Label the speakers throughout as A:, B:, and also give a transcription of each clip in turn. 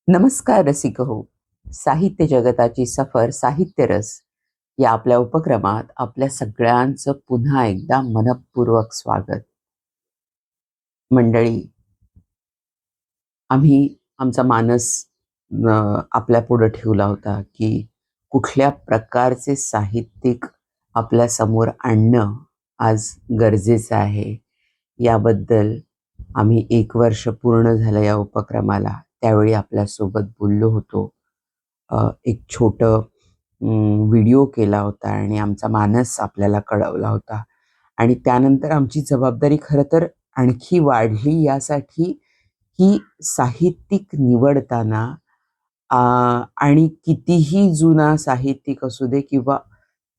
A: नमस्कार रसिक हो. साहित्य जगताची सफर साहित्य रस या आपल्या उपक्रमात आपल्या सगळ्यांचं पुन्हा एकदा मनपूर्वक स्वागत. मंडळी, आम्ही आमचा मानस आपल्या पुढे ठेवला होता की कुठल्या प्रकारचे साहित्यिक आपल्या समोर आणणं आज गरजेचं आहे. याबद्दल आम्ही 1 वर्ष पूर्ण झालं या उपक्रमाला. त्यावेळी आपल्यासोबत बोललो होतो. एक छोटं व्हिडिओ केला होता आणि आमचा मानस आपल्याला कळवला होता. आणि त्यानंतर आमची जबाबदारी खरं तर आणखी वाढली यासाठी, की साहित्यिक निवडताना आ, आणि कितीही जुना साहित्यिक असू दे किंवा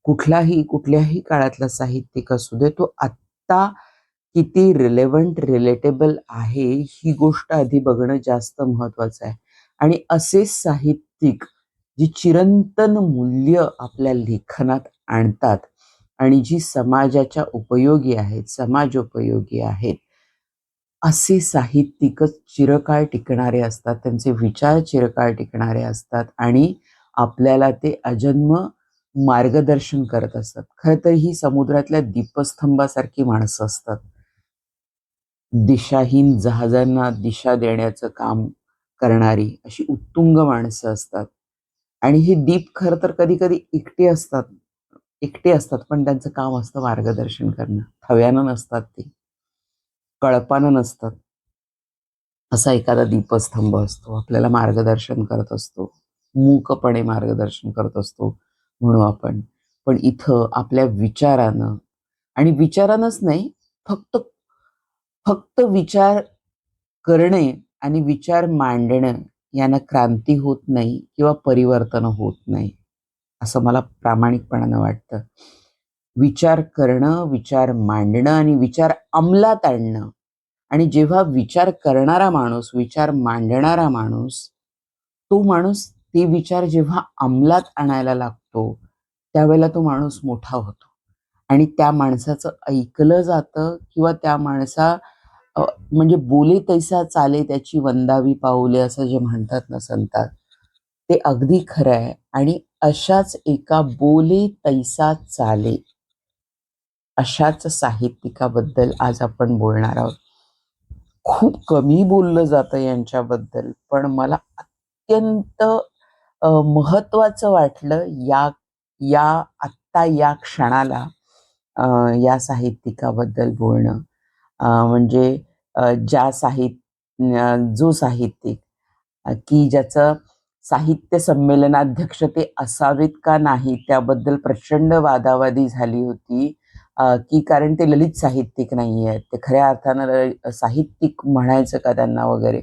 A: कुठल्याही काळातला साहित्यिक असू दे, तो आत्ता किती रिलेव्हंट, रिलेटेबल आहे, ही गोष्ट आधी बघणं जास्त महत्वाचं आहे. आणि असेच साहित्यिक जी चिरंतन मूल्य आपल्या लेखनात आणतात आणि जी समाजाच्या उपयोगी आहेत, समाजोपयोगी आहेत, असे साहित्यिकच चिरकाळ टिकणारे असतात. त्यांचे विचार चिरकाळ टिकणारे असतात आणि आपल्याला ते अजन्म मार्गदर्शन करत असतात. खरं तर ही समुद्रातल्या दीपस्तंभासारखी माणसं असतात. दिशाहीन जहाजांना दिशा देण्याचं काम करणारी अशी उत्तुंग माणसं असतात. आणि हे दीप खरं तर कधी-कधी एकटे असतात, पण त्यांचं काम असतं मार्गदर्शन करणं. थव्यानं नसतात ते, कळपानं नसतात. असा एखादा दीपस्तंभ असतो, आपल्याला मार्गदर्शन करत असतो. मूकपणे मार्गदर्शन करत असतो म्हणू आपण. पण इथं आपल्या विचारानं, आणि विचारानंच नाही, फक्त फक्त विचार करणे आणि विचार मांडणं यानं क्रांती होत नाही किंवा परिवर्तन होत नाही, असं मला प्रामाणिकपणानं वाटतं. विचार करणं, विचार मांडणं आणि विचार अंमलात आणणं. आणि जेव्हा विचार करणारा माणूस, विचार मांडणारा माणूस, तो माणूस ते विचार जेव्हा अंमलात आणायला लागतो, त्यावेळेला तो माणूस मोठा होतो. आणि त्या माणसाचं ऐकलं जातं किंवा त्या म्हणजे बोले तैसा चाले त्याची वंदावी पाऊले, असं जे म्हणतात ना संतात, ते अगदी खरं आहे. आणि अशाच एका बोले तैसा चाले अशाच साहित्यिकाबद्दल आज आपण बोलणार आहोत. खूप कमी बोललं जातं यांच्याबद्दल, पण मला अत्यंत महत्वाचं वाटलं या या आत्ता या क्षणाला अ, या साहित्यिकाबद्दल बोलणं. म्हणजे जो साहित्यिक की ज्याचं साहित्य संमेलनाध्यक्ष ते असावेत का नाही, त्याबद्दल प्रचंड वादावादी झाली होती. की कारण ते ललित साहित्यिक नाही आहेत, ते खऱ्या अर्थानं साहित्यिक म्हणायचं का त्यांना वगैरे.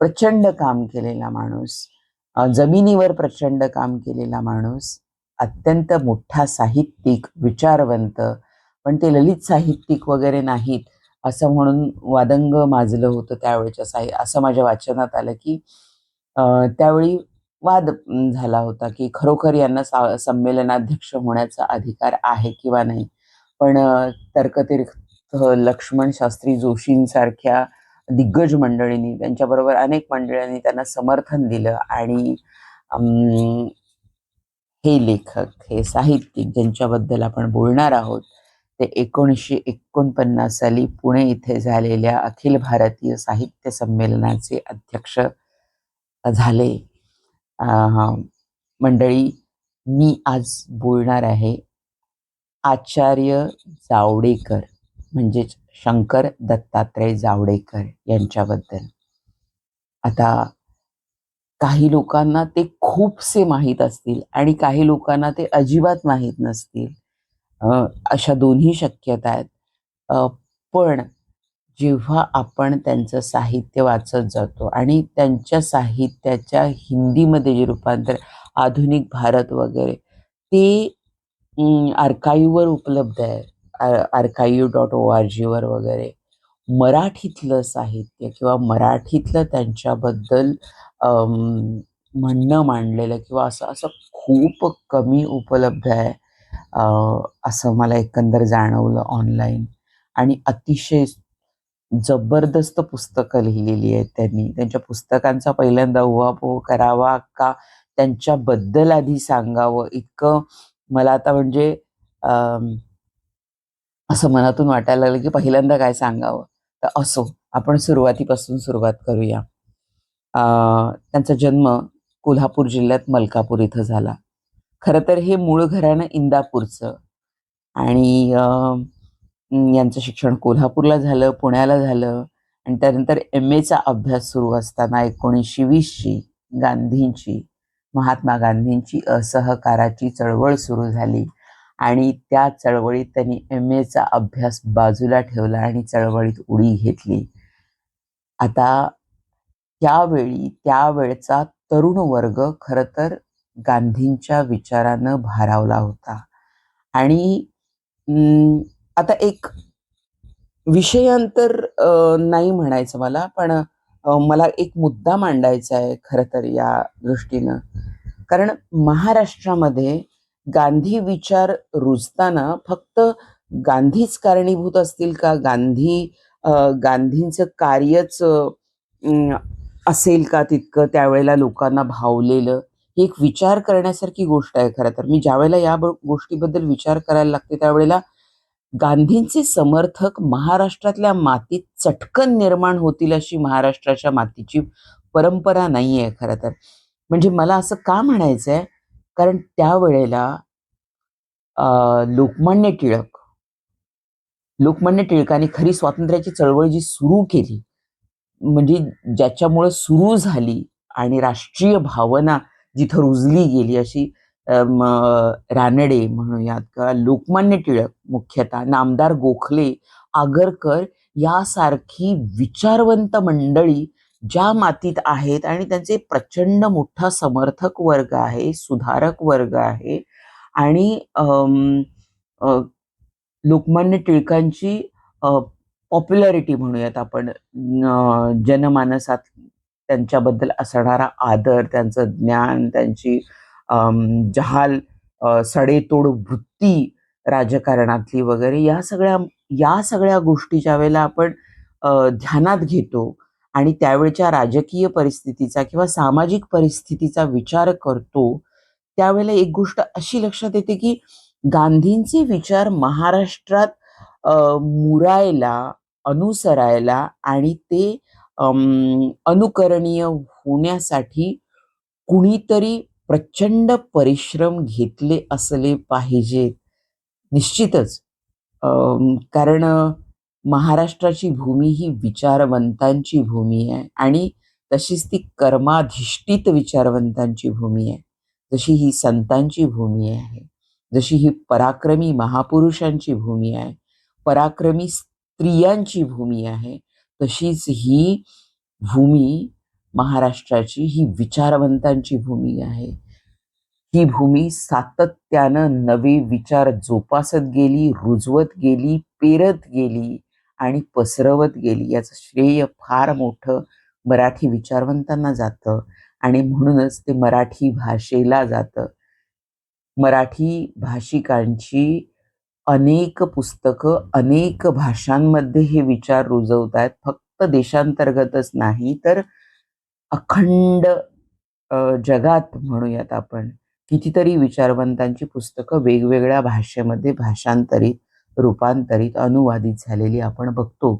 A: प्रचंड काम केलेला माणूस, जमिनीवर प्रचंड काम केलेला माणूस, अत्यंत मोठा साहित्यिक, विचारवंत, पण ते ललित साहित्यिक वगैरे नाहीत असं म्हणून वादंग माजलं होतं त्यावेळच्या असं माझ्या वाचनात आलं की त्यावेळी वाद झाला होता की खरोखर यांना संमेलनाध्यक्ष होण्याचा अधिकार आहे किंवा नाही. पण तर्कतीर्थ लक्ष्मण शास्त्री जोशींसारख्या दिग्गज मंडळींनी, त्यांच्याबरोबर अनेक मंडळींनी त्यांना समर्थन दिलं. आणि अं, हे लेखक, हे साहित्यिक ज्यांच्याबद्दल आपण बोलणार आहोत, ते 1949 साली पुणे इथे झालेल्या अखिल भारतीय साहित्य संमेलनाचे अध्यक्ष झाले. मंडळी, मी आज बोलणार आहे आचार्य जावडेकर, म्हणजेच शंकर दत्तात्रय जावडेकर यांच्याबद्दल. आता काही लोकांना ते खूपसे माहीत असतील आणि काही लोकांना ते अजिबात माहीत नसतील. अशा दोन्ही शक्यता आहेत. अ, पण जेव्हा आपण त्यांचं साहित्य वाचत जातो आणि त्यांच्या साहित्याच्या हिंदीमध्ये जे रूपांतर, आधुनिक भारत वगैरे, ते आर्काईव्हवर उपलब्ध आहे. archive.org वर वगैरे. मराठीतलं साहित्य किंवा मराठीतलं त्यांच्याबद्दल अम, म्हणणं मांडलेलं किंवा असं असं खूप कमी उपलब्ध आहे, असं मला एकंदर जाणवलं ऑनलाईन. आणि अतिशय जबरदस्त पुस्तकं लिहिलेली आहेत त्यांनी. त्यांच्या पुस्तकांचा पहिल्यांदा उहापोह करावा का त्यांच्याबद्दल आधी सांगावं, इतकं मला आता म्हणजे असं मनातून वाटायला लागलं की पहिल्यांदा काय सांगावं. तर असो, आपण सुरुवातीपासून सुरुवात करूया. त्यांचा जन्म कोल्हापूर जिल्ह्यात मलकापूर इथं झाला. खरं तर हे मूळ घराणं इंदापूरचं आणि यांचं शिक्षण कोल्हापूरला झालं, पुण्याला झालं आणि त्यानंतर MAचा अभ्यास सुरू असताना 1920ची गांधींची, महात्मा गांधींची असहकाराची चळवळ सुरू झाली आणि त्या चळवळीत त्यांनी MAचा अभ्यास बाजूला ठेवला आणि चळवळीत उडी घेतली. आता त्यावेळचा तरुण वर्ग खरं तर गांधींच्या विचारानं भारावला होता आणि आता एक विषयांतर नाही म्हणायचं मला, पण मला एक मुद्दा मांडायचा आहे खरं तर या दृष्टीनं. कारण महाराष्ट्रामध्ये गांधी विचार रुजताना फक्त गांधीच कारणीभूत असतील का? गांधींचं कार्यच असेल का तितकं त्यावेळेला लोकांना भावलेलं? ही एक विचार करण्यासारखी गोष्ट आहे खरं तर. मी ज्यावेळेला या गोष्टीबद्दल विचार करायला लागते त्यावेळेला गांधींचे समर्थक महाराष्ट्रातल्या मातीत चटकन निर्माण होतील अशी महाराष्ट्राच्या मातीची परंपरा नाही आहे खरं तर. म्हणजे मला असं का म्हणायचंय, कारण त्यावेळेला लोकमान्य टिळकांनी खरी स्वातंत्र्याची चळवळ जी सुरू केली, म्हणजे ज्याच्यामुळं सुरू झाली आणि राष्ट्रीय भावना जिथं रुजली गेली अशी रानडे म्हणूयात किंवा लोकमान्य टिळक, मुख्यतः नामदार गोखले, आगरकर यासारखी विचारवंत मंडळी ज्या मातीत आहेत आणि त्यांचे प्रचंड मोठा समर्थक वर्ग आहे, सुधारक वर्ग आहे आणि लोकमान्य टिळकांची पॉप्युलॅरिटी म्हणूयात आपण, जनमानसात त्यांच्याबद्दल असणारा आदर, त्यांचं ज्ञान, त्यांची जहाल सडेतोड वृत्ती राजकारणातली वगैरे या सगळ्या गोष्टी ज्यावेळेला आपण ध्यानात घेतो आणि त्यावेळच्या राजकीय परिस्थितीचा किंवा सामाजिक परिस्थितीचा विचार करतो, त्यावेळेला एक गोष्ट अशी लक्षात येते की गांधींचे विचार महाराष्ट्रात मुरायला, अनुसरायला आणि ते अनुकरणीय होण्यासाठी कुणीतरी प्रचंड परिश्रम घेतले असले पाहिजेत. निश्चितच. कारण महाराष्ट्राची भूमी ही विचारवंतांची भूमी आहे आणि तशीच ती कर्माधिष्ठित विचारवंतांची भूमी आहे. जशी ही संतांची भूमी आहे, जशी ही पराक्रमी महापुरुषांची भूमी आहे, पराक्रमी स्त्रियांची भूमी आहे, तशीच ही भूमी महाराष्ट्राची ही विचारवंतांची भूमी आहे. ही भूमी सातत्यानं नवे विचार जोपासत गेली, रुजवत गेली, पेरत गेली आणि पसरवत गेली. याचं श्रेय फार मोठं मराठी विचारवंतांना जातं आणि म्हणूनच ते मराठी भाषेला जातं. मराठी भाषिकांची अनेक पुस्तकं अनेक भाषांमध्ये हे विचार रुजवत आहेत. फक्त देशांतर्गतच नाही तर अखंड जगात म्हणूयात आपण कितीतरी विचारवंतांची पुस्तकं वेगवेगळ्या भाषेमध्ये भाषांतरित, रूपांतरित, अनुवादित झालेली आपण बघतो.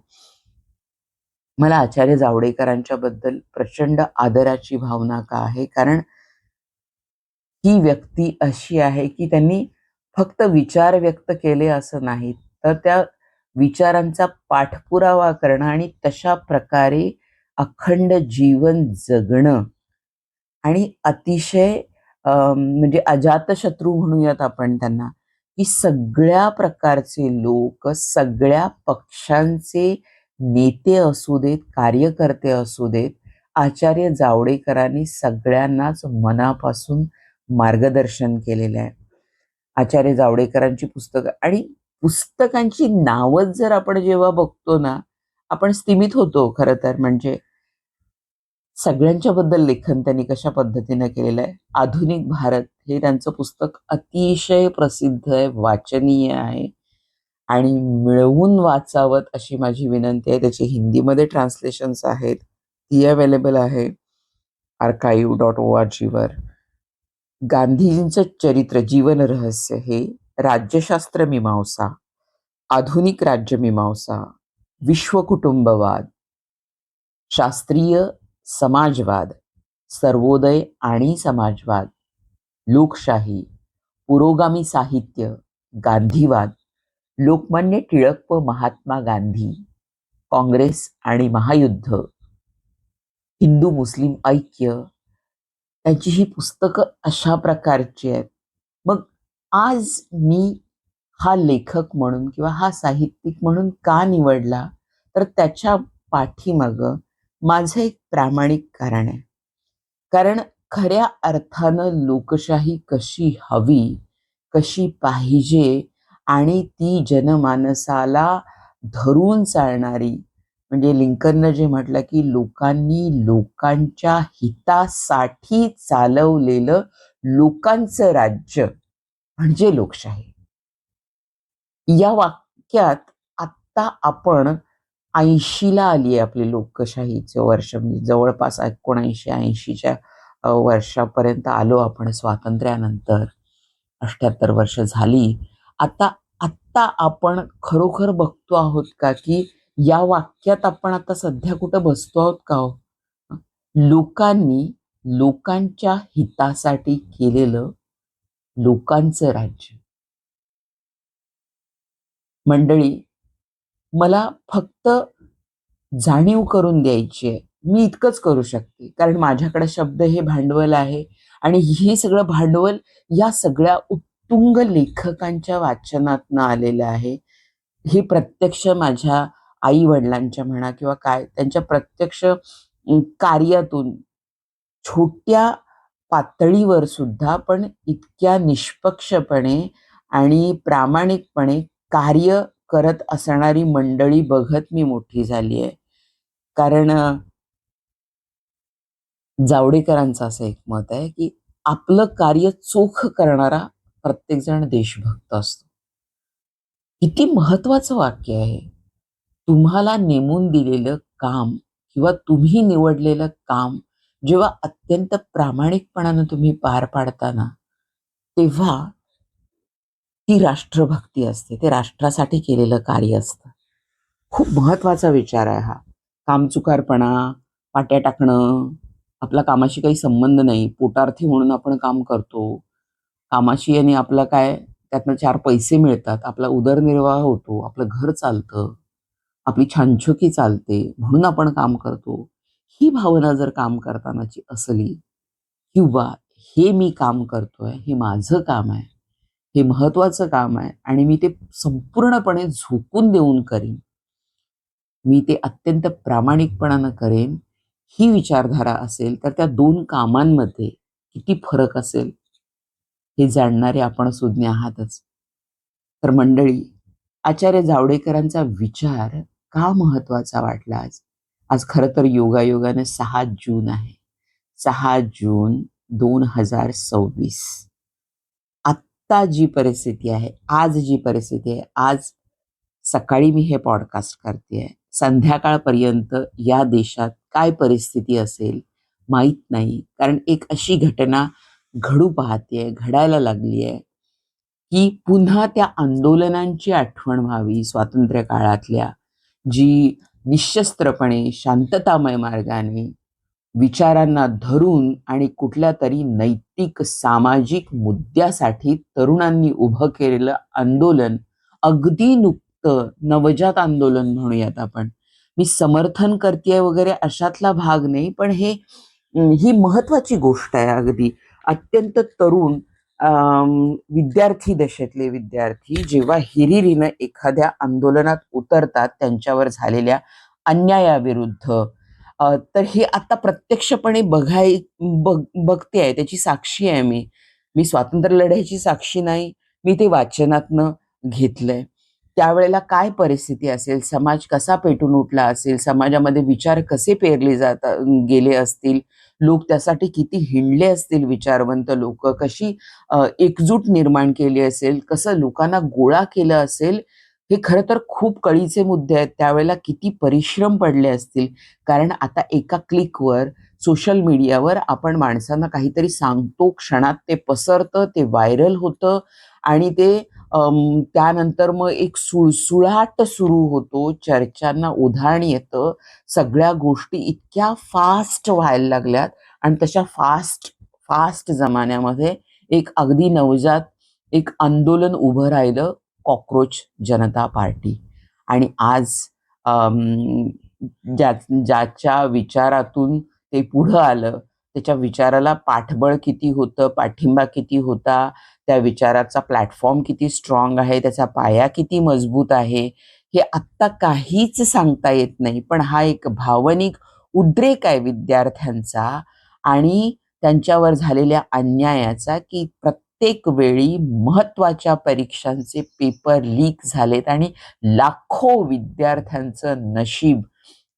A: मला आचार्य जावडेकरांच्या बद्दल प्रचंड आदराची भावना का आहे, कारण ही व्यक्ती अशी आहे की त्यांनी फक्त विचार व्यक्त केले असं नाही, तर त्या विचारांचा पाठपुरावा करणं आणि तशा प्रकारे अखंड जीवन जगणं आणि अतिशय म्हणजे अजातशत्रू म्हणूयात आपण त्यांना, की सगळ्या प्रकारचे लोक, सगळ्या पक्षांचे नेते असू देत, कार्यकर्ते असू देत, आचार्य जावडेकरांनी सगळ्यांनाच मनापासून मार्गदर्शन केलेलं आहे. आचार्य जावडेकरांची पुस्तकं आणि पुस्तकांची नावं जर आपण जेव्हा बघतो ना, आपण स्तिमित होतो खरं तर. म्हणजे सगळ्यांच्या बद्दल लेखन त्यांनी कशा पद्धतीनं केलेलं आहे. आधुनिक भारत हे त्यांचं पुस्तक अतिशय प्रसिद्ध आहे, वाचनीय आहे आणि मिळवून वाचावत अशी माझी विनंती आहे. त्याची हिंदीमध्ये ट्रान्सलेशन्स आहेत, ती अवेलेबल आहे archive.org वर. गांधीजींचं चरित्र जीवन रहस्य हे राज्यशास्त्र मीमांसा, आधुनिक राज्यमीमांसा, विश्वकुटुंबवाद, शास्त्रीय समाजवाद, सर्वोदय आणि समाजवाद, लोकशाही, पुरोगामी साहित्य, गांधीवाद, लोकमान्य टिळक व महात्मा गांधी, काँग्रेस आणि महायुद्ध, हिंदू मुस्लिम ऐक्य, त्यांची ही पुस्तकं अशा प्रकारची आहेत. मग आज मी हा लेखक म्हणून किंवा हा साहित्यिक म्हणून का निवडला, तर त्याच्या पाठीमागं माझं एक प्रामाणिक कारण आहे. कारण खऱ्या अर्थानं लोकशाही कशी हवी, कशी पाहिजे आणि ती जनमानसाला धरून चालणारी, म्हणजे लिंकननं जे म्हटलं की लोकांनी लोकांच्या हितासाठी चालवलेलं लोकांचं राज्य म्हणजे लोकशाही. या वाक्यात आत्ता आपण 80ला आली आहे आपली लोकशाहीचं वर्ष, म्हणजे जवळपास 79-80च्या वर्षापर्यंत आलो आपण स्वातंत्र्यानंतर. 78 वर्ष झाली. आता आत्ता आपण खरोखर बघतो आहोत का की या वाक्यात आपण आता सध्या कुठं बसतो आहोत का हो? लोकांनी लोकांच्या हितासाठी केलेलं लोकांचं राज्य. मंडळी, मला फक्त जाणीव करून द्यायची आहे. मी इतकंच करू शकते, कारण माझ्याकडे शब्द हे भांडवल आहे आणि हे सगळं भांडवल या सगळ्या उत्तुंग लेखकांच्या वाचनातनं आलेलं आहे. हे प्रत्यक्ष माझ्या आई वडिलांच्या म्हणा किंवा काय त्यांच्या प्रत्यक्ष कार्यातून, छोट्या पातळीवर सुद्धा पण इतक्या निष्पक्षपणे आणि प्रामाणिकपणे कार्य करत असणारी मंडळी बघत मी मोठी झाली आहे. कारण जावडेकरांचं असं एक मत आहे की आपलं कार्य चोख करणारा प्रत्येक जण देशभक्त असतो. किती महत्वाचं वाक्य आहे. तुम्हाला नेमून दिलेलं काम किंवा तुम्ही निवडलेलं काम जेव्हा अत्यंत प्रामाणिकपणानं तुम्ही पार पाडताना, तेव्हा ती राष्ट्रभक्ती असते. ते राष्ट्रासाठी केलेलं कार्य असतं. खूप महत्वाचा विचार आहे हा. कामचुकारपणा, पाट्या टाकणं, आपला कामाशी काही संबंध नाही, पोटार्थी म्हणून आपण काम करतो. कामाशी आणि आपलं काय, त्यातनं 4 पैसे मिळतात, आपला उदरनिर्वाह होतो, आपलं घर चालतं, आपली छानछोकी चालते, म्हणून आपण काम करतो. ही भावना जर काम करतानाची असली, किंवा हे मी काम करतोय, हे माझं काम आहे, हे महत्वाचं काम आहे आणि मी ते संपूर्णपणे झोकून देऊन करीन, मी ते अत्यंत प्रामाणिकपणानं करेन, ही विचारधारा असेल, तर त्या 2 कामांमध्ये किती फरक असेल हे जाणणारे आपण सुज्ञ आहातच. तर मंडळी, आचार्य जावडेकरांचा विचार का महत्वाचा वाटला आज? आज खरं तर योगायोगाने 6 जून आहे. 6 जून 2026. आत्ता जी परिस्थिती आहे, आज जी परिस्थिती आहे, आज सकाळी मी हे पॉडकास्ट करते आहे. संध्याकाळपर्यंत या देशात काय परिस्थिती असेल माहीत नाही. कारण एक अशी घटना घडू पाहतेय, घडायला लागली आहे, की पुन्हा त्या आंदोलनांची आठवण व्हावी स्वातंत्र्य काळातल्या, जी निशस्त्रपणे शांततामय मार्गाने विचारांना धरून आणि कुठल्या तरी नैतिक सामाजिक मुद्द्यासाठी तरुणांनी उभं केलेलं आंदोलन, अगदी नुकतं नवजात आंदोलन म्हणूयात आपण. मी समर्थन करतेय वगैरे अशातला भाग नाही, पण ही महत्वाची गोष्ट आहे. अगदी अत्यंत तरुण विद्यार्थी दशेतले विद्यार्थी जेव्हा हिरिरीनं एखाद्या आंदोलनात उतरतात त्यांच्यावर झालेल्या अन्यायाविरुद्ध, तर हे आता प्रत्यक्षपणे बघते आहे, त्याची साक्षी आहे मी. मी स्वातंत्र्य लढ्याची साक्षी नाही, मी ते वाचनातनं घेतलंय. त्यावेळेला काय परिस्थिती असेल, समाज कसा पेटून उठला असेल, समाजामध्ये विचार कसे पेरले गेले असतील, लोक त्यासाठी किती हिंडले असतील, विचारवंत लोक कशी एकजूट निर्माण केली असेल, कसं लोकांना गोळा केलं असेल, हे खरं तर खूप कळीचे मुद्दे आहेत. त्यावेळेला किती परिश्रम पडले असतील. कारण आता एका क्लिकवर सोशल मीडियावर आपण माणसांना काहीतरी सांगतो, क्षणात ते पसरतं, ते व्हायरल होतं आणि ते त्यानंतर मग एक सुळसुळाट सुरू होतो, चर्चांना उधाण येतं. सगळ्या गोष्टी इतक्या फास्ट व्हायला लागल्यात आणि तशा फास्ट फास्ट जमान्यामध्ये एक अगदी नवजात एक आंदोलन उभं राहिलं, कॉकरोच जनता पार्टी. आणि आज अम, ज्या ज्याच्या विचारातून ते पुढं आलं, त्याच्या विचाराला पाठबळ किती होतं, पाठिंबा किती होता, त्या विचाराचा प्लॅटफॉर्म किती स्ट्रॉंग आहे, त्याचा पाया किती मजबूत आहे, हे आत्ता काहीच सांगता येत नाही. पण हा एक भावनिक उद्रेक आहे विद्यार्थ्यांचा आणि त्यांच्यावर झालेल्या अन्यायाचा, की प्रत्येक वेळी महत्त्वाच्या परीक्षांचे पेपर लीक झालेत आणि लाखो विद्यार्थ्यांचं नशीब,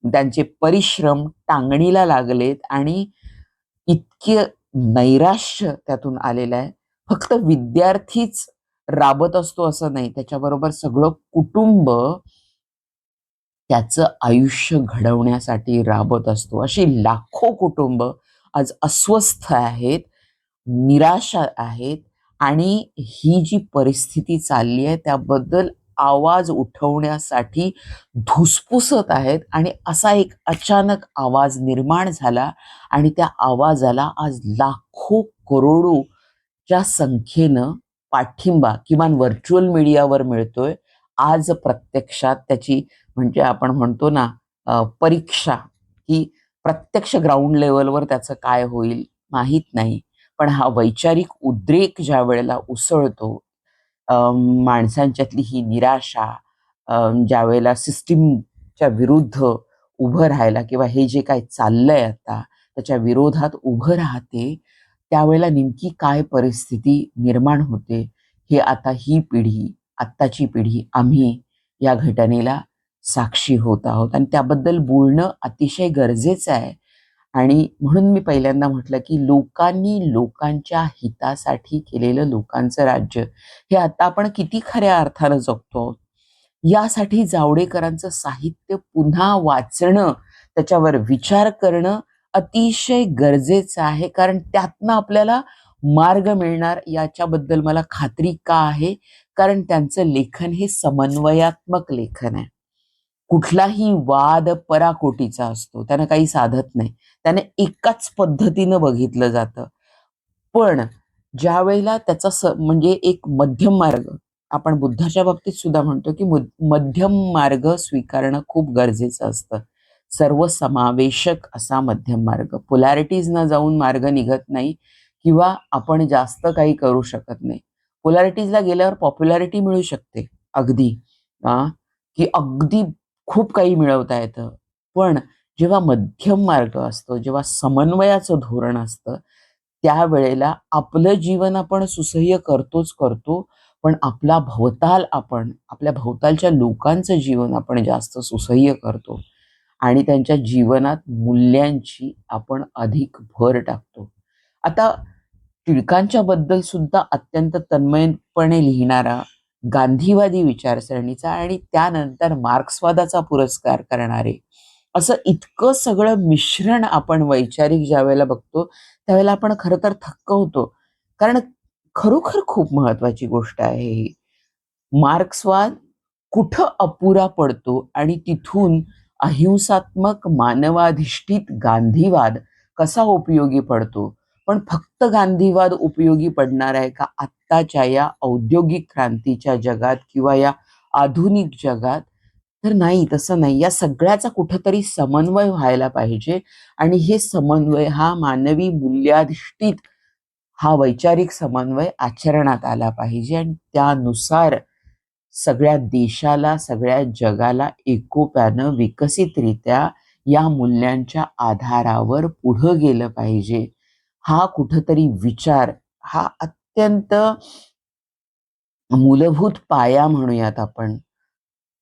A: त्यांचे परिश्रम टांगणीला लागलेत आणि इतके नैराश्य त्यातून आलेलं आहे. फक्त विद्यार्थीच राबत असतो असं नाही, त्याच्याबरोबर सगळं कुटुंब त्याचं आयुष्य घडवण्यासाठी राबत असतो. अशी लाखो कुटुंब आज अस्वस्थ आहेत, निराशा आहेत आणि ही जी परिस्थिती चालली आहे त्याबद्दल आवाज उठवण्यासाठी धुसफुसत आहेत आणि असा एक अचानक आवाज निर्माण झाला आणि त्या आवाजाला आज लाखो करोडोच्या संख्येनं पाठिंबा किमान व्हर्च्युअल मीडियावर मिळतोय. आज प्रत्यक्षात त्याची म्हणजे आपण म्हणतो ना परीक्षा की प्रत्यक्ष ग्राउंड लेवलवर त्याचं काय होईल माहीत नाही. पण हा वैचारिक उद्रेक ज्या वेळेला उसळतो, माणसांच्यातली ही निराशा, ज्या वेळेला सिस्टीमच्या विरुद्ध उभं राहायला किंवा हे जे काही चाललंय आता त्याच्या विरोधात उभं राहते, त्यावेळेला नेमकी काय परिस्थिती निर्माण होते, हे आता ही पिढी, आत्ताची पिढी आम्ही या घटनेला साक्षी होत आहोत आणि त्याबद्दल बोलणं अतिशय गरजेचं आहे. आणि म्हणून मी पहिल्यांदा म्हटलं, की लोकांनी लोकांच्या हितासाठी केलेलं लोकांचं राज्य, हे आता आपण किती खऱ्या अर्थानं जगतो आहोत. यासाठी जावडेकरांचं साहित्य पुन्हा वाचणं, त्याच्यावर विचार करणं अतिशय गरजेचं आहे. कारण त्यातनं आपल्याला मार्ग मिळणार याच्याबद्दल मला खात्री का आहे? कारण त्यांचं लेखन हे समन्वयात्मक लेखन आहे. कुठलाही वाद पराकोटीचा असतो. त्यानं काही साधत नाही. त्याने एकाच पद्धतीनं बघितलं जातं. पण ज्यावेळेला त्याचा म्हणजे एक मध्यम मार्ग, आपण बुद्धाच्या बाबतीत सुद्धा म्हणतो, की मध्यम मार्ग स्वीकारणं खूप गरजेचं असतं. सर्वसमावेशक असा मध्यम मार्ग. पोलॅरिटीज न जाऊन मार्ग निघत नाही किंवा आपण जास्त काही करू शकत नाही. पोलॅरिटीजला गेल्यावर पॉप्युलॅरिटी मिळू शकते अगदी. हां, की अगदी खूप काही मिळवता येतं. पण जेव्हा मध्यम मार्ग असतो, जेव्हा समन्वयाचं धोरण असतं, त्यावेळेला आपलं जीवन आपण सुसह्य करतोच करतो, पण आपल्या भोवतालच्या लोकांचं जीवन आपण जास्त सुसह्य करतो आणि त्यांच्या जीवनात मूल्यांची आपण अधिक भर टाकतो. आता टिळकांच्या बद्दल सुद्धा अत्यंत तन्मयपणे लिहिणारा, गांधीवादी विचारसरणीचा आणि त्यानंतर मार्क्सवादाचा पुरस्कार करणारे, असं इतकं सगळं मिश्रण आपण वैचारिक ज्यावेळेला बघतो, त्यावेळेला आपण खरं तर थक्क होतो. कारण खरोखर खूप महत्वाची गोष्ट आहे ही. मार्क्सवाद कुठं अपुरा पडतो आणि तिथून अहिंसात्मक मानवाधिष्ठित गांधीवाद कसा उपयोगी पडतो. पण फक्त गांधीवाद उपयोगी पडणार आहे का आत्ताच्या या औद्योगिक क्रांतीच्या जगात किंवा या आधुनिक जगात? तर नाही, तसं नाही. या सगळ्याचा कुठेतरी समन्वय व्हायला पाहिजे आणि हे समन्वय हा मानवी मूल्याधिष्ठित हा वैचारिक समन्वय आचरणात आला पाहिजे आणि त्यानुसार सगळ्या देशाला, सगळ्या जगाला एकोप्यानं विकसितरित्या या मूल्यांच्या आधारावर पुढं गेलं पाहिजे. हा कुठेतरी विचार, हा अत्यंत मूलभूत पाया म्हणूयात आपण.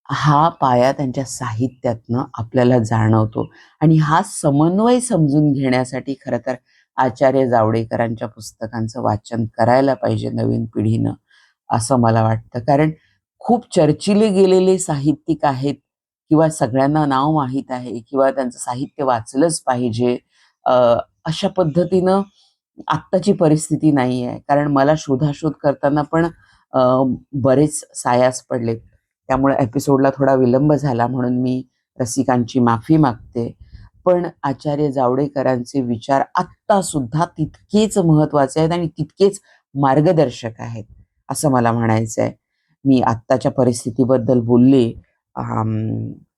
A: हा पाया त्यांच्या साहित्यातनं आपल्याला जाणवतो आणि हा समन्वय समजून घेण्यासाठी खरं तर आचार्य जावडेकरांच्या पुस्तकांचं वाचन करायला पाहिजे नवीन पिढीनं, असं मला वाटतं. कारण खूप चर्चिले गेलेले साहित्यिक आहेत किंवा सगळ्यांना नाव माहीत आहे किंवा त्यांचं साहित्य वाचलंच पाहिजे, अ, अशा पद्धतीनं आत्ताची परिस्थिती नाही आहे. कारण मला शोधाशोध करताना पण अ, बरेच सायास पडलेत. त्यामुळे एपिसोडला थोडा विलंब झाला म्हणून मी रसिकांची माफी मागते. पण आचार्य जावडेकरांचे विचार आत्ता सुद्धा तितकेच महत्त्वाचे आहेत आणि तितकेच मार्गदर्शक आहेत, असं मला म्हणायचं आहे. मी आत्ताच्या परिस्थितीबद्दल बोलले,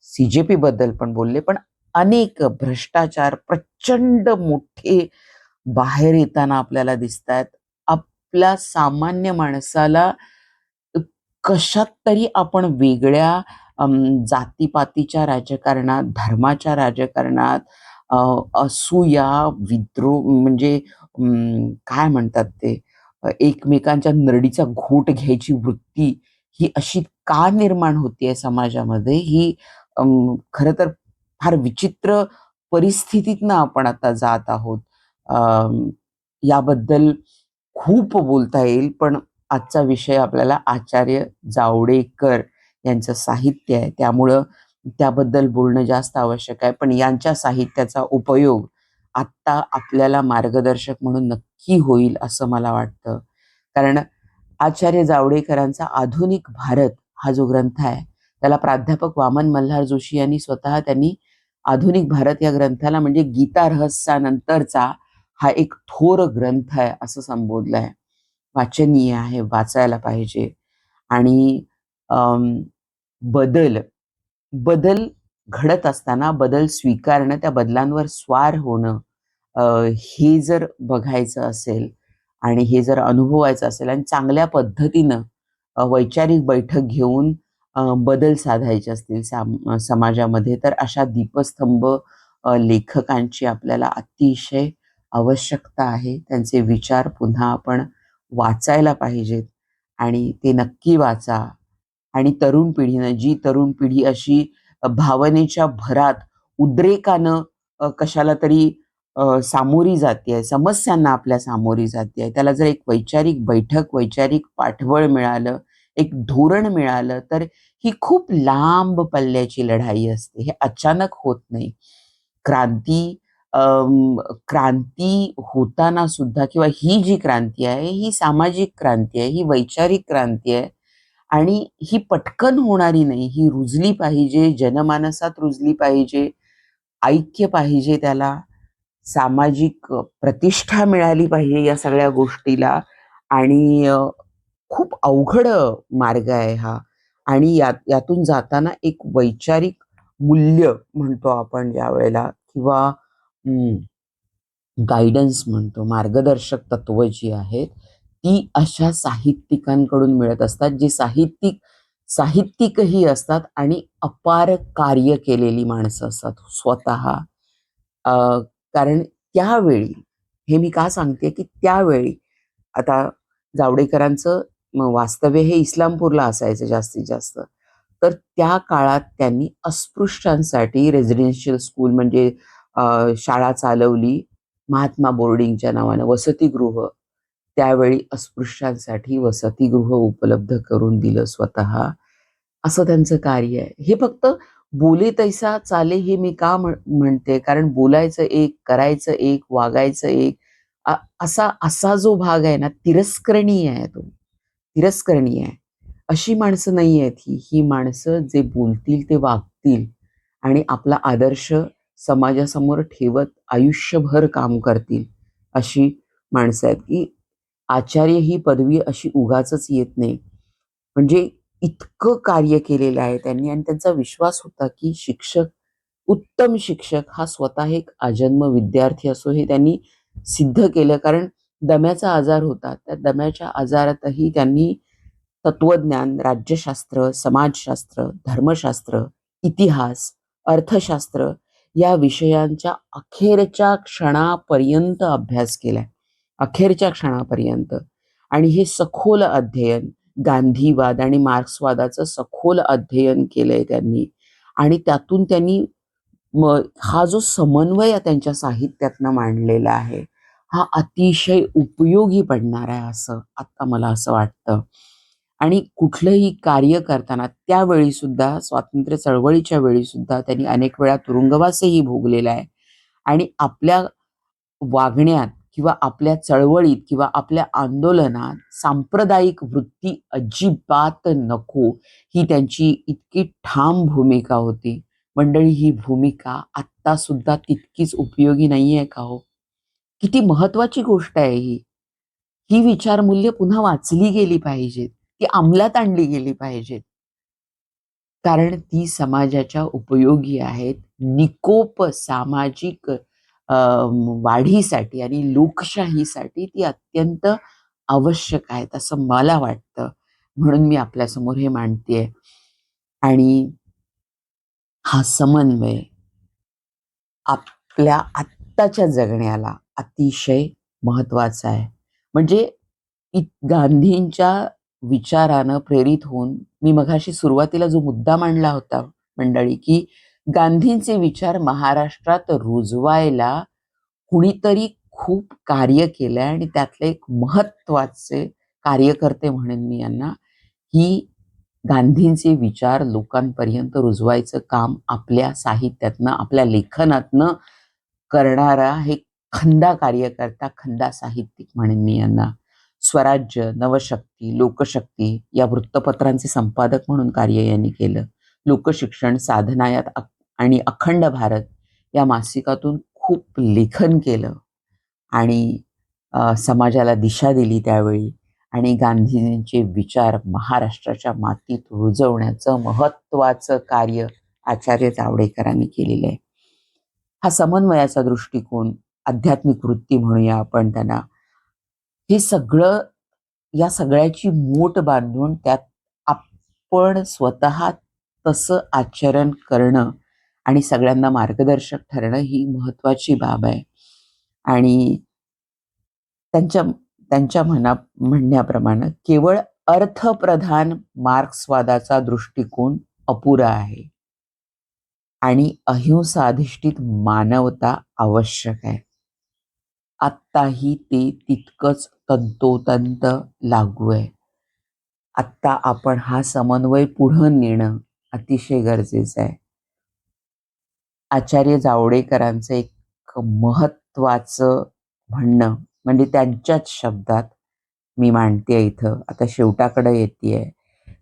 A: CJP बद्दल पण बोलले, पण अनेक भ्रष्टाचार प्रचंड मोठे बाहेर येताना आपल्याला दिसतायत. आपल्या सामान्य माणसाला कशात तरी आपण वेगळ्या जातीपातीच्या राजकारणात, धर्माच्या राजकारणात, अ, असूया, विद्रोह म्हणजे काय म्हणतात ते, एकमेकांच्या नरडीचा घोट घ्यायची वृत्ती ही अशी का निर्माण होतीये समाजामध्ये, ही खरं तर फार विचित्र परिस्थितीतनं आपण आता जात आहोत. याबद्दल खूप बोलता येईल, पण आजचा विषय आपल्याला आचार्य जावडेकर यांचं साहित्य आहे, त्यामुळं त्याबद्दल बोलणं जास्त आवश्यक आहे. पण यांच्या साहित्याचा उपयोग आत्ता आपल्याला मार्गदर्शक म्हणून नक्की होईल असं मला वाटतं. कारण आचार्य जावडेकरांचा आधुनिक भारत हा जो ग्रंथ आहे, त्याला प्राध्यापक वामन मल्हार जोशी यांनी स्वतः त्यांनी आधुनिक भारत या ग्रंथाला म्हणजे गीता रहस्यानंतरचा हा एक थोर ग्रंथ आहे असं संबोधलंय. वाचनीय आहे, वाचायला पाहिजे. आणि अम, बदल बदल घडत असताना बदल स्वीकारणं, त्या बदलांवर स्वार होणं, अ, हे जर बघायचं असेल आणि हे जर अनुभवायचं असेल आणि चांगल्या पद्धतीनं वैचारिक बैठक घेऊन बदल साधायचे असतील समाजामध्ये, तर अशा दीपस्तंभ लेखकांची आपल्याला अतिशय आवश्यकता आहे. त्यांचे विचार पुन्हा आपण वाचायला पाहिजेत आणि ते नक्की वाचा. आणि तरुण पिढीनं, जी तरुण पिढी अशी भावनेच्या भरात उद्रेकानं कशाला तरी सामोरी जातेय, समस्यांना आपल्या सामोरी जातेय, त्याला जर एक वैचारिक बैठक, वैचारिक पाठबळ मिळालं, एक धोरण मिळालं, तर ही खूप लांब पल्ल्याची लढाई असते. हे अचानक होत नाही. क्रांती क्रांती होताना सुद्धा किंवा ही जी क्रांती आहे, ही सामाजिक क्रांती आहे, ही वैचारिक क्रांती आहे आणि ही पटकन होणारी नाही. ही रुजली पाहिजे, जनमानसात रुजली पाहिजे, ऐक्य पाहिजे त्याला, सामाजिक प्रतिष्ठा मिळाली पाहिजे या सगळ्या गोष्टीला. आणि खूप अवघड मार्ग आहे हा. आणि यातून जाताना एक वैचारिक मूल्य म्हणतो आपण ज्यावेळेला, किंवा गाईडन्स म्हणतो, मार्गदर्शक तत्व जी आहेत, ती अशा साहित्यिकांकडून मिळत असतात, जे साहित्यिकही असतात आणि अपार कार्य केलेली माणसं असतात स्वतः. अ, कारण त्यावेळी, हे मी का सांगते की त्यावेळी, आता जावडेकरांचं वास्तव्य हे इस्लामपूरला असायचं जास्तीत जास्त. तर त्या काळात त्यांनी अस्पृश्यांसाठी रेसिडेन्शियल स्कूल म्हणजे शाळा चालवली, महात्मा बोर्डिंगच्या नावानं वसतिगृह. त्यावेळी अस्पृश्यांसाठी वसतिगृह उपलब्ध करून दिलं स्वतः. असं त्यांचं कार्य आहे. हे फक्त बोले तैसा चाले हे मी का म्हणते, कारण बोलायचं एक, करायचं एक, वागायचं एक, असा असा जो भाग आहे ना, तिरस्करणीय आहे तो. तिरस्करणीय आहे. अशी माणसं नाही आहेत ही. ही माणसं जे बोलतील ते वागतील आणि आपला आदर्श समाजासमोर ठेवत आयुष्यभर काम करतील, अशी माणसं आहेत. की आचार्य ही पदवी अशी उगाचच येत नाही. म्हणजे इतकं कार्य केलेलं आहे त्यांनी आणि त्यांचा विश्वास होता की शिक्षक, उत्तम शिक्षक हा स्वतः एक आजन्म विद्यार्थी असो, हे त्यांनी सिद्ध केलं. कारण दम्याचा आजार होता. त्या दम्याच्या आजारातही त्यांनी तत्वज्ञान, राज्यशास्त्र, समाजशास्त्र, धर्मशास्त्र, इतिहास, अर्थशास्त्र या विषयांच्या अखेरच्या क्षणापर्यंत अभ्यास केलाय. अखेरच्या क्षणापर्यंत. आणि हे सखोल अध्ययन, गांधीवाद आणि मार्क्सवादाचं सखोल अध्ययन केलंय त्यांनी. आणि त्यातून त्यांनी हा जो समन्वय त्यांच्या साहित्यातनं मांडलेला आहे, हा अतिशय उपयोगी पडणार आहे असं आता मला असं वाटतं. आणि कुठलंही कार्य करताना त्यावेळी सुद्धा स्वातंत्र्य चळवळीच्या वेळी सुद्धा त्यांनी अनेक वेळा तुरुंगवासही भोगलेला आहे. आणि आपल्या वागण्यात किंवा आपल्या चळवळीत किंवा आपल्या आंदोलनात सांप्रदायिक वृत्ती अजिबात नको, ही त्यांची इतकी ठाम भूमिका होती. मंडळी, ही भूमिका आत्ता सुद्धा तितकीच उपयोगी नाहीये का हो? किती महत्वाची गोष्ट आहे ही. ही विचारमूल्य पुन्हा वाचली गेली पाहिजेत. ती अंमलात आणली गेली पाहिजेत. कारण ती समाजाच्या उपयोगी आहेत. निकोप सामाजिक वाढीसाठी आणि लोकशाहीसाठी ती अत्यंत आवश्यक आहेत, असं मला वाटतं. म्हणून मी आपल्यासमोर हे मांडतेय. आणि हा समन्वय आपल्या आत्ताच्या जगण्याला अतिशय महत्वाचा आहे. म्हणजे गांधींच्या विचारानं प्रेरित होऊन मी मघाशी सुरुवातीला जो मुद्दा मांडला होता मंडळी, की गांधींचे विचार महाराष्ट्रात रुजवायला कुणीतरी खूप कार्य केलंय आणि त्यातले एक महत्वाचे कार्यकर्ते म्हणेन मी यांना, की गांधींचे विचार लोकांपर्यंत रुजवायचं काम आपल्या साहित्यातनं, आपल्या लेखनातनं करणारा हे खंदा कार्यकर्ता, खंदा साहित्यिक म्हणेन मी यांना. स्वराज्य, नवशक्ती, लोकशक्ती या वृत्तपत्रांचे संपादक म्हणून कार्य यांनी केलं. लोकशिक्षण, साधनायात आणि अखंड भारत या मासिकातून खूप लेखन केलं आणि समाजाला दिशा दिली त्यावेळी. आणि गांधीजींचे विचार महाराष्ट्राच्या मातीत रुजवण्याचं महत्वाचं कार्य आचार्य जावडेकरांनी केलेलं आहे. हा समन्वयाचा दृष्टिकोन, आध्यात्मिक वृत्ती म्हणूया आपण त्यांना, हे सगळं, या सगळ्याची मूठ बांधून त्यात आपण स्वतः तसं आचरण करणं आणि सगळ्यांना मार्गदर्शक ठरणं ही महत्वाची बाब आहे. आणि त्यांच्या त्यांच्या म्हणण्याप्रमाणे केवळ अर्थप्रधान मार्क्सवादाचा दृष्टिकोन अपुरा आहे आणि अहिंसाधिष्ठित मानवता आवश्यक आहे. आत्ताही ते तितकंच तंतोतंत लागू आहे. आत्ता आपण हा समन्वय पुढं नेणं अतिशय गरजेचं आहे. आचार्य जावडेकरांचं एक महत्वाचं म्हणणं, म्हणजे त्यांच्याच शब्दात मी मांडते इथं, आता शेवटाकडे येतेय.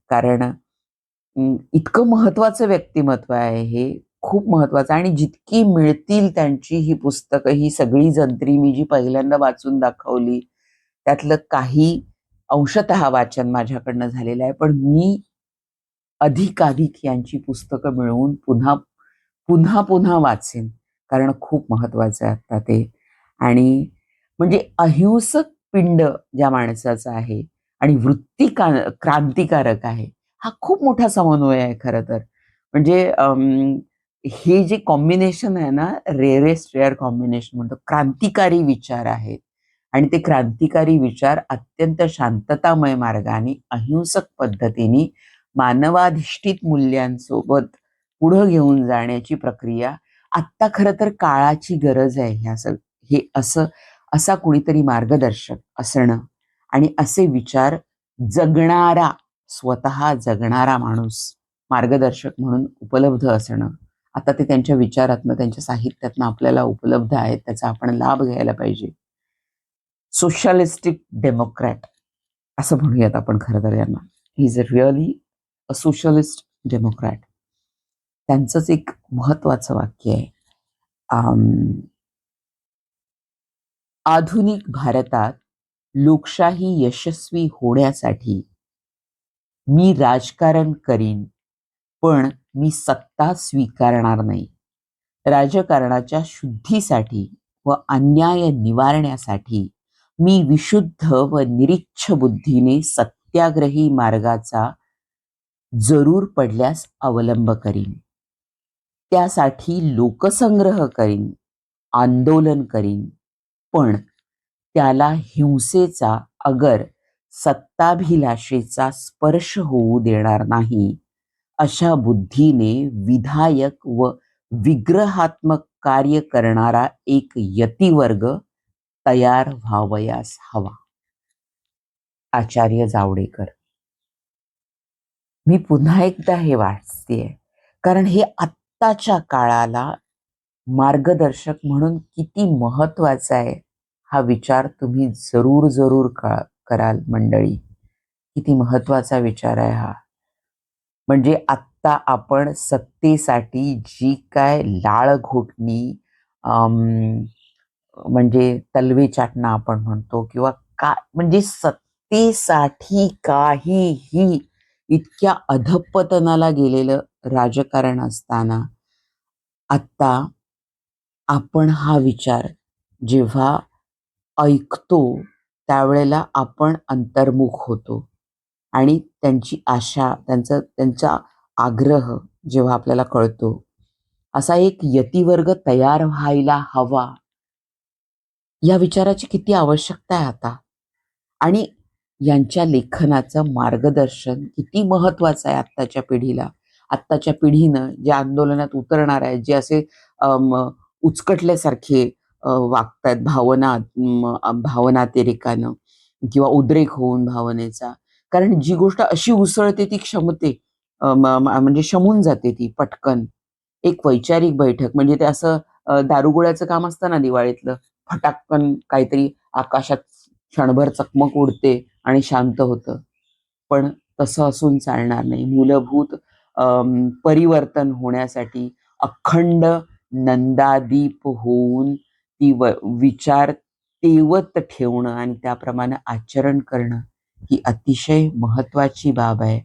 A: कारण इतकं महत्वाचं व्यक्तिमत्व आहे हे, खूप महत्वाचं. आणि जितकी मिळतील त्यांची ही पुस्तकं, ही सगळी जंत्री मी जी पहिल्यांदा वाचून दाखवली, त्यातलं काही अंशतः वाचन माझ्याकडनं झालेलं आहे, पण मी अधिकाधिक यांची पुस्तकं मिळवून पुन्हा पुन्हा पुन्हा वाचेन, कारण खूप महत्वाचं आहे आता ते. आणि म्हणजे अहिंसक पिंड ज्या माणसाचा आहे आणि वृत्ती क्रांतिकारक आहे, हा खूप मोठा समन्वय आहे खरं तर. म्हणजे हे जे कॉम्बिनेशन आहे ना, रेअरेस्ट रेअर कॉम्बिनेशन म्हणतो. क्रांतिकारी विचार आहेत आणि ते क्रांतिकारी विचार अत्यंत शांततामय मार्गाने, अहिंसक पद्धतीने मानवाधिष्ठित मूल्यांसोबत पुढं घेऊन जाण्याची प्रक्रिया आत्ता खरं तर काळाची गरज आहे. हे असं, असा कुणीतरी मार्गदर्शक असणं आणि असे विचार जगणारा, स्वतः जगणारा माणूस मार्गदर्शक म्हणून उपलब्ध असणं, आता ते त्यांच्या विचारातनं, त्यांच्या साहित्यातनं आपल्याला उपलब्ध आहेत. त्याचा आपण लाभ घ्यायला पाहिजे. सोशलिस्टिक डेमोक्रॅट असं म्हणूयात आपण खरं तर यांना. He is really a socialist democrat. त्यांचंच एक महत्वाचं वाक्य आहे, आधुनिक भारतात लोकशाही यशस्वी होण्यासाठी मी राजकारण करीन, पण मी सत्ता स्वीकारणार नाही. राजकारणाच्या शुद्धीसाठी व अन्याय निवारण्यासाठी मी विशुद्ध व निरीच्छ बुद्धीने सत्याग्रही मार्गाचा जरूर पडल्यास अवलंब करीन. त्यासाठी लोकसंग्रह करीन, आंदोलन करीन, पण त्याला हिंसेचा अगर सत्ताभिलाषेचा स्पर्श होऊ देणार नाही, अशा बुद्धीने विधायक व विग्रहात्मक कार्य करणारा एक यतिवर्ग तयार व्हावयास हवा. आचार्य जावडेकर. मी पुन्हा एकदा हे वाचतेय, कारण हे आत्ताच्या काळाला मार्गदर्शक म्हणून किती महत्वाचा आहे, हा विचार तुम्ही जरूर जरूर कराल मंडळी. किती महत्वाचा विचार आहे हा. म्हणजे आत्ता आपण सत्तेसाठी जी काय लाळघोटणी, म्हणजे तलवे चाटणं आपण म्हणतो, किंवा का म्हणजे सत्तेसाठी काहीही इतक्या अधपतनाला गेलेलं राजकारण असताना, आत्ता आपण हा विचार जेव्हा ऐकतो त्यावेळेला आपण अंतर्मुख होतो आणि त्यांची आशा, त्यांचा आग्रह जेव्हा आपल्याला कळतो, असा एक यतिवर्ग तयार व्हायला हवा, या विचाराची किती आवश्यकता आहे आता. आणि यांच्या लेखनाचं मार्गदर्शन किती महत्वाचं आहे आत्ताच्या पिढीला. आत्ताच्या पिढीनं जे आंदोलनात उतरणार आहे, जे असे उचकटल्यासारखे वागतायत भावनातिरेकानं किंवा उद्रेक होऊन भावनेचा. कारण जी गोष्ट अशी उसळते ती क्षमते, म्हणजे शमून जाते ती पटकन. एक वैचारिक बैठक म्हणजे ते असं दारुगोळ्याचं काम असतं ना दिवाळीतलं, फटाकन काहीतरी आकाशात क्षणभर चकमक उडते आणि शांत होतं. पण तसं असून चालणार नाही. मूलभूत परिवर्तन होण्यासाठी अखंड नंदादीप होऊन ती विचार तेवत ठेवणं आणि त्याप्रमाणे आचरण करणं ही अतिशय महत्वाची बाब आहे,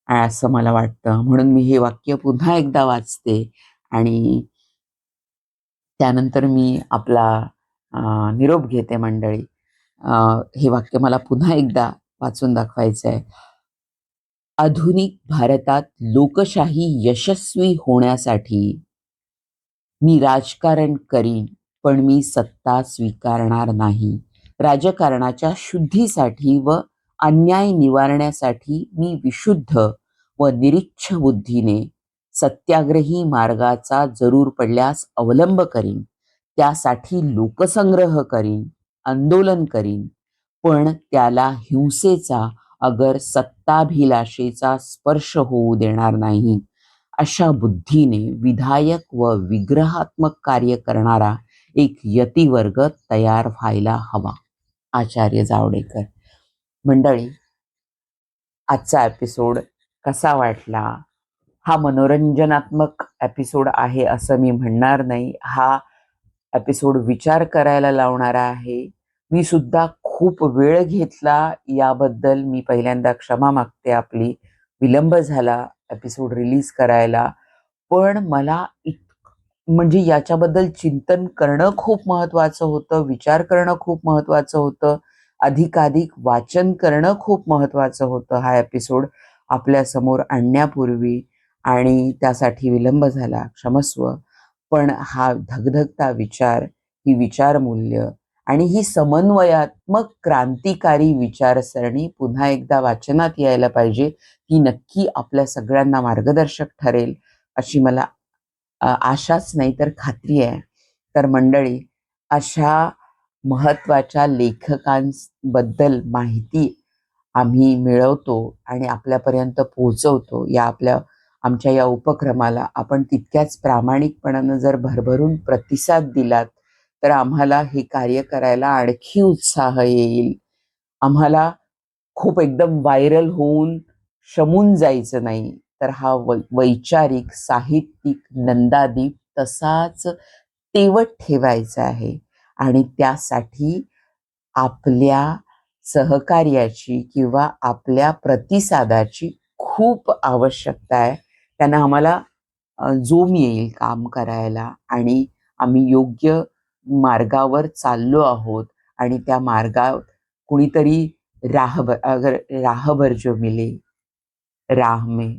A: असं मला वाटतं. म्हणून मी हे वाक्य पुन्हा एकदा वाचते आणि त्यानंतर मी आपला निरोप घेते मंडळी. हे वाक्य मला पुन्हा एकदा वाचून दाखवायचं आहे. आधुनिक भारतात लोकशाही यशस्वी होण्यासाठी मी राजकारण करीन, पण मी सत्ता स्वीकारणार नाही. राजकारणाच्या शुद्धीसाठी व अन्याय निवारण्यासाठी मी विशुद्ध व निरीच्छ बुद्धीने सत्याग्रही मार्गाचा जरूर पडल्यास अवलंब करीन. त्यासाठी लोकसंग्रह करीन, आंदोलन करीन, पण त्याला हिंसेचा अगर सत्ताभिलाषेचा स्पर्श होऊ देणार नाही. अशा बुद्धीने विधायक व विग्रहात्मक कार्य करणारा एक यतिवर्ग तयार व्हायला हवा. आचार्य जावडेकर. मंडळी, आजचा एपिसोड कसा वाटला? हा मनोरंजनात्मक एपिसोड आहे असं मी म्हणणार नाही. हा एपिसोड विचार करायला लावणारा आहे. मी सुद्धा खूप वेळ घेतला, याबद्दल मी पहिल्यांदा क्षमा मागते आपली. विलंब झाला एपिसोड रिलीज करायला, पण मला म्हणजे याच्याबद्दल चिंतन करणं खूप महत्वाचं होतं, विचार करणं खूप महत्वाचं होतं, अधिकाधिक वाचन करणं खूप महत्वाचं होतं हा एपिसोड आपल्यासमोर आणण्यापूर्वी, आणि त्यासाठी विलंब झाला, क्षमस्व. पण हा धगधगता विचार, ही विचारमूल्य आणि ही समन्वयात्मक क्रांतिकारी विचारसरणी पुन्हा एकदा वाचनात यायला पाहिजे. ती नक्की आपल्या सगळ्यांना मार्गदर्शक ठरेल अशी मला आशाच नाही तर खात्री आहे. तर मंडळी, अशा महत्वाच्या लेखकांबद्दल माहिती आम्ही मिळवतो आणि आपल्यापर्यंत पोहोचवतो. आमच्या या उपक्रमाला आपण तितक्याच प्रामाणिकपणानं जर भरभरून प्रतिसाद दिलात, तर आम्हाला हे कार्य करायला आणखी उत्साह येईल. आम्हाला खूप एकदम व्हायरल होऊन शमून जायचं नाही, तर हा वैचारिक साहित्यिक नंदादीप तसाच तेवत ठेवायचा आहे. आणि त्यासाठी आपल्या सहकार्याची किंवा आपल्या प्रतिसादाची खूप आवश्यकता आहे. त्यांना आम्हाला जोम येईल काम करायला, आणि आम्ही योग्य मार्गावर चाललो आहोत. आणि त्या मार्गावर कुणीतरी अगर राहबर जो मिले राह में,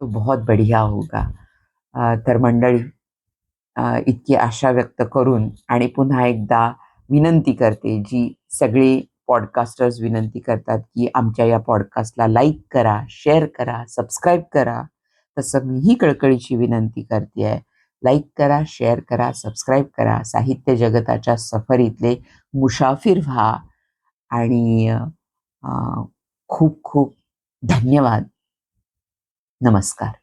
A: तो बहुत बढ़िया होगा. तर मंडळी, इतकी आशा व्यक्त करून आणि पुन्हा एकदा विनंती करते, जी सगळे पॉडकास्टर्स विनंती करतात, की आमच्या या पॉडकास्टला लाईक करा, शेअर करा, सबस्क्राईब करा. तसं मीही कळकळीची विनंती करते आहे. लाईक करा, शेअर करा, सबस्क्राईब करा. साहित्य जगताच्या सफरीतले मुसाफिर व्हा. आणि खूप खूप धन्यवाद. नमस्कार.